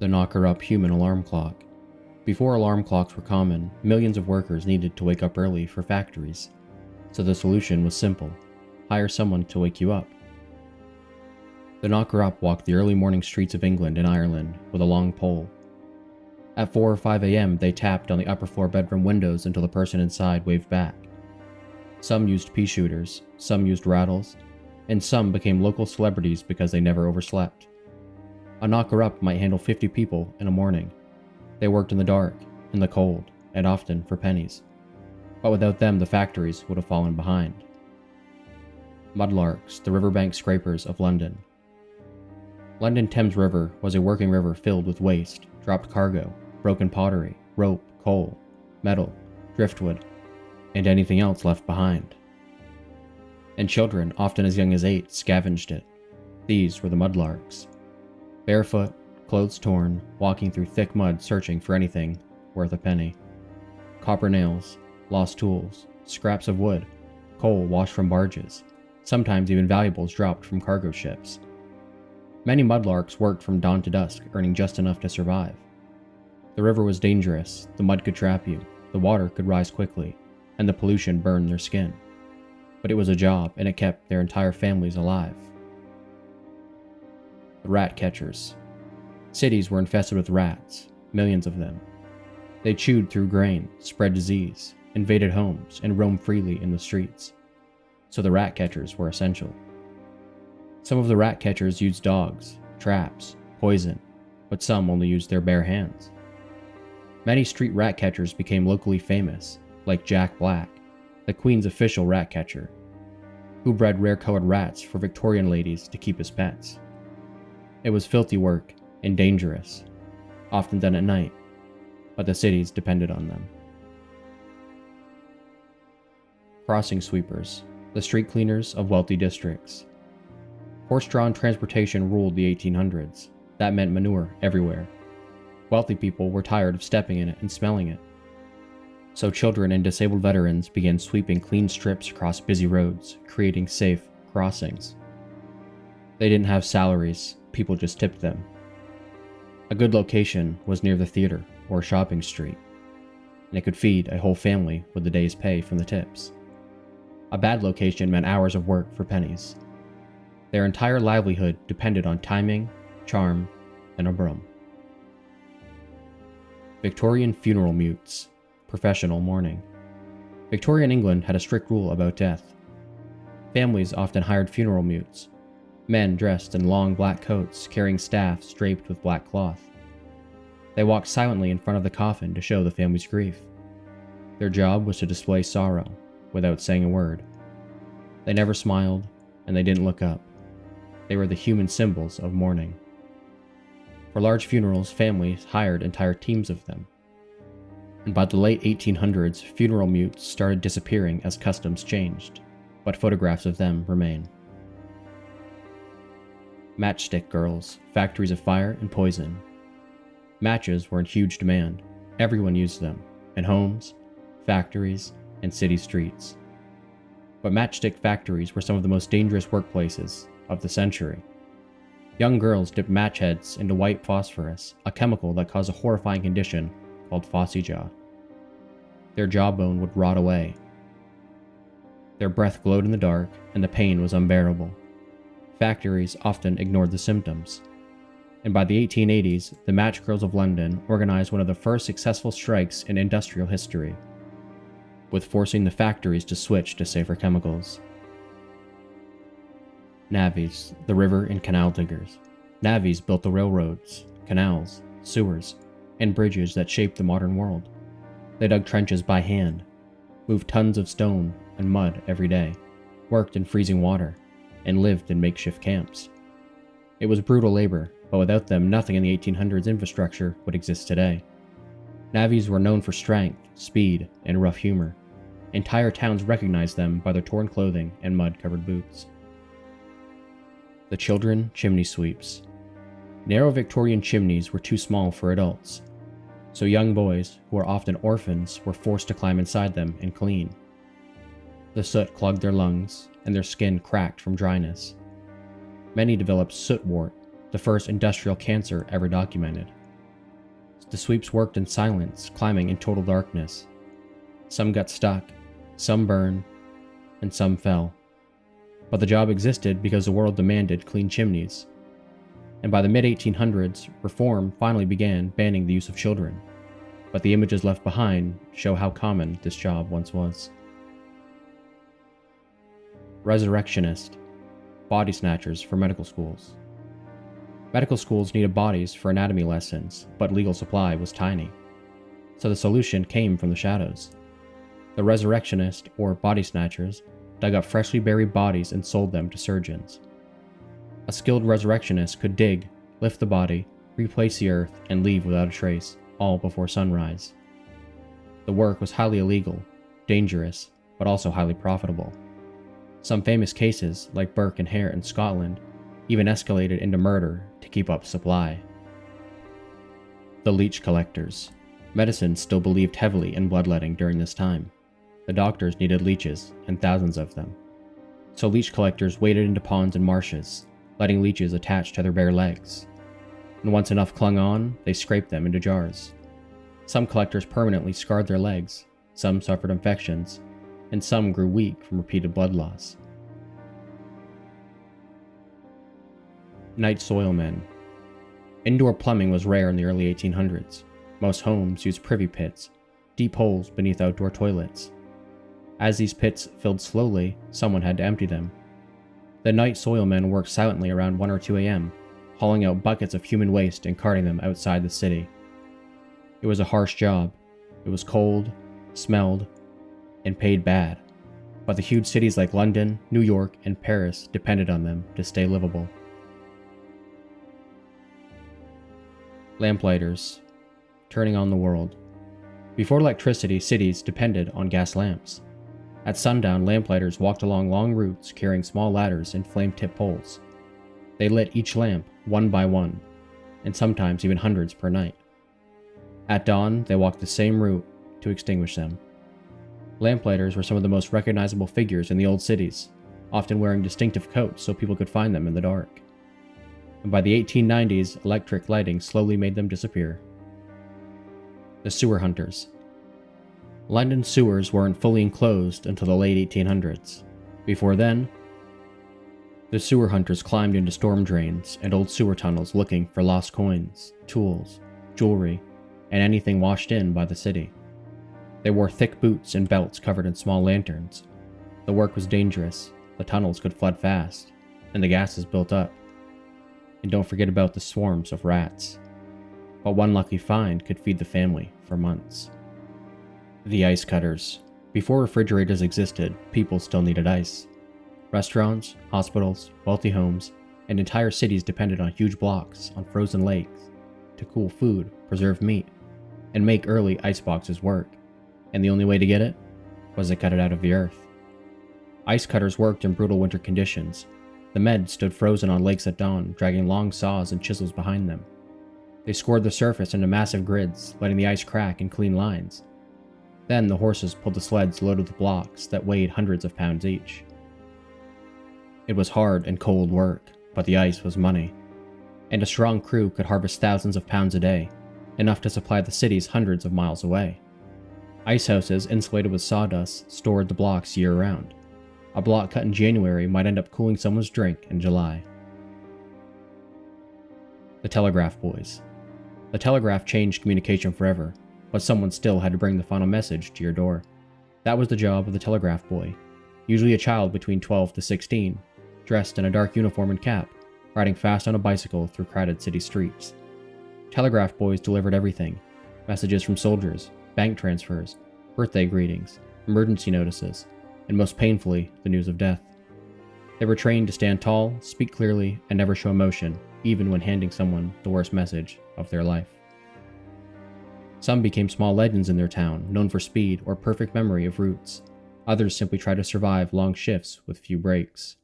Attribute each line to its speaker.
Speaker 1: The knocker-up human alarm clock. Before alarm clocks were common, millions of workers needed to wake up early for factories. So the solution was simple: hire someone to wake you up. The knocker-up walked the early morning streets of England and Ireland with a long pole. At 4 or 5 a.m., they tapped on the upper floor bedroom windows until the person inside waved back. Some used pea shooters, some used rattles, and some became local celebrities because they never overslept. A knocker-up might handle 50 people in a morning. They worked in the dark, in the cold, and often for pennies. But without them, the factories would have fallen behind. Mudlarks, the riverbank scrapers of London. London Thames River was a working river filled with waste, dropped cargo, broken pottery, rope, coal, metal, driftwood, and anything else left behind. And children, often as young as 8, scavenged it. These were the mudlarks. Barefoot, clothes torn, walking through thick mud searching for anything worth a penny. Copper nails, lost tools, scraps of wood, coal washed from barges, sometimes even valuables dropped from cargo ships. Many mudlarks worked from dawn to dusk, earning just enough to survive. The river was dangerous, the mud could trap you, the water could rise quickly, and the pollution burned their skin. But it was a job, and it kept their entire families alive. The rat catchers. Cities were infested with rats, millions of them. They chewed through grain, spread disease, invaded homes, and roamed freely in the streets. So the rat catchers were essential. Some of the rat catchers used dogs, traps, poison, but some only used their bare hands. Many street rat catchers became locally famous, like Jack Black, the Queen's official rat catcher, who bred rare-colored rats for Victorian ladies to keep as pets. It was filthy work and dangerous, often done at night, but the cities depended on them. Crossing sweepers, the street cleaners of wealthy districts. Horse-drawn transportation ruled the 1800s. That meant manure everywhere. Wealthy people were tired of stepping in it and smelling it. So children and disabled veterans began sweeping clean strips across busy roads, creating safe crossings. They didn't have salaries, people just tipped them. A good location was near the theater or a shopping street, and it could feed a whole family with the day's pay from the tips. A bad location meant hours of work for pennies. Their entire livelihood depended on timing, charm, and a broom. Victorian funeral mutes, professional mourning. Victorian England had a strict rule about death. Families often hired funeral mutes, men dressed in long black coats carrying staffs draped with black cloth. They walked silently in front of the coffin to show the family's grief. Their job was to display sorrow without saying a word. They never smiled, and they didn't look up. They were the human symbols of mourning. For large funerals, families hired entire teams of them. And by the late 1800s, funeral mutes started disappearing as customs changed, but photographs of them remain. Matchstick girls, factories of fire and poison. Matches were in huge demand. Everyone used them, in homes, factories, and city streets. But matchstick factories were some of the most dangerous workplaces of the century. Young girls dipped match heads into white phosphorus, a chemical that caused a horrifying condition called phossy jaw. Their jawbone would rot away. Their breath glowed in the dark, and the pain was unbearable. Factories often ignored the symptoms. And by the 1880s, the Match Girls of London organized one of the first successful strikes in industrial history, with forcing the factories to switch to safer chemicals. Navvies, the river and canal diggers. Navvies built the railroads, canals, sewers, and bridges that shaped the modern world. They dug trenches by hand, moved tons of stone and mud every day, worked in freezing water, and lived in makeshift camps. It was brutal labor, but without them, nothing in the 1800s infrastructure would exist today. Navvies were known for strength, speed, and rough humor. Entire towns recognized them by their torn clothing and mud-covered boots. The children chimney sweeps. Narrow Victorian chimneys were too small for adults, so young boys, who were often orphans, were forced to climb inside them and clean. The soot clogged their lungs, and their skin cracked from dryness. Many developed soot wart, the first industrial cancer ever documented. The sweeps worked in silence, climbing in total darkness. Some got stuck, some burned, and some fell. But the job existed because the world demanded clean chimneys. And by the mid-1800s, reform finally began banning the use of children. But the images left behind show how common this job once was. Resurrectionist. Body snatchers for medical schools. Medical schools needed bodies for anatomy lessons, but legal supply was tiny. So the solution came from the shadows. The resurrectionist, or body snatchers, dug up freshly buried bodies and sold them to surgeons. A skilled resurrectionist could dig, lift the body, replace the earth, and leave without a trace, all before sunrise. The work was highly illegal, dangerous, but also highly profitable. Some famous cases, like Burke and Hare in Scotland, even escalated into murder to keep up supply. The leech collectors. Medicine still believed heavily in bloodletting during this time. The doctors needed leeches, and thousands of them. So leech collectors waded into ponds and marshes, letting leeches attach to their bare legs. And once enough clung on, they scraped them into jars. Some collectors permanently scarred their legs, some suffered infections, and some grew weak from repeated blood loss. Night soilmen. Indoor plumbing was rare in the early 1800s. Most homes used privy pits, deep holes beneath outdoor toilets. As these pits filled slowly, someone had to empty them. The night soilmen worked silently around 1 or 2 a.m., hauling out buckets of human waste and carting them outside the city. It was a harsh job. It was cold, smelled, and paid bad. But the huge cities like London, New York, and Paris depended on them to stay livable. Lamplighters. Turning on the world. Before electricity, cities depended on gas lamps. At sundown, lamplighters walked along long routes carrying small ladders and flame-tipped poles. They lit each lamp one by one, and sometimes even hundreds per night. At dawn, they walked the same route to extinguish them. Lamplighters were some of the most recognizable figures in the old cities, often wearing distinctive coats so people could find them in the dark. And by the 1890s, electric lighting slowly made them disappear. The sewer hunters. London sewers weren't fully enclosed until the late 1800s. Before then, the sewer hunters climbed into storm drains and old sewer tunnels looking for lost coins, tools, jewelry, and anything washed in by the city. They wore thick boots and belts covered in small lanterns. The work was dangerous, the tunnels could flood fast, and the gases built up. And don't forget about the swarms of rats. But one lucky find could feed the family for months. The ice cutters. Before refrigerators existed, people still needed ice. Restaurants, hospitals, wealthy homes, and entire cities depended on huge blocks on frozen lakes to cool food, preserve meat, and make early ice boxes work. And the only way to get it was to cut it out of the earth. Ice cutters worked in brutal winter conditions. The men stood frozen on lakes at dawn, dragging long saws and chisels behind them. They scored the surface into massive grids, letting the ice crack in clean lines. Then the horses pulled the sleds loaded with blocks that weighed hundreds of pounds each. It was hard and cold work, but the ice was money. And a strong crew could harvest thousands of pounds a day, enough to supply the cities hundreds of miles away. Ice houses insulated with sawdust stored the blocks year-round. A block cut in January might end up cooling someone's drink in July. The telegraph boys. The telegraph changed communication forever, but someone still had to bring the final message to your door. That was the job of the telegraph boy, usually a child between 12 to 16, dressed in a dark uniform and cap, riding fast on a bicycle through crowded city streets. Telegraph boys delivered everything: messages from soldiers, bank transfers, birthday greetings, emergency notices, and most painfully, the news of death. They were trained to stand tall, speak clearly, and never show emotion, even when handing someone the worst message of their life. Some became small legends in their town, known for speed or perfect memory of routes. Others simply tried to survive long shifts with few breaks.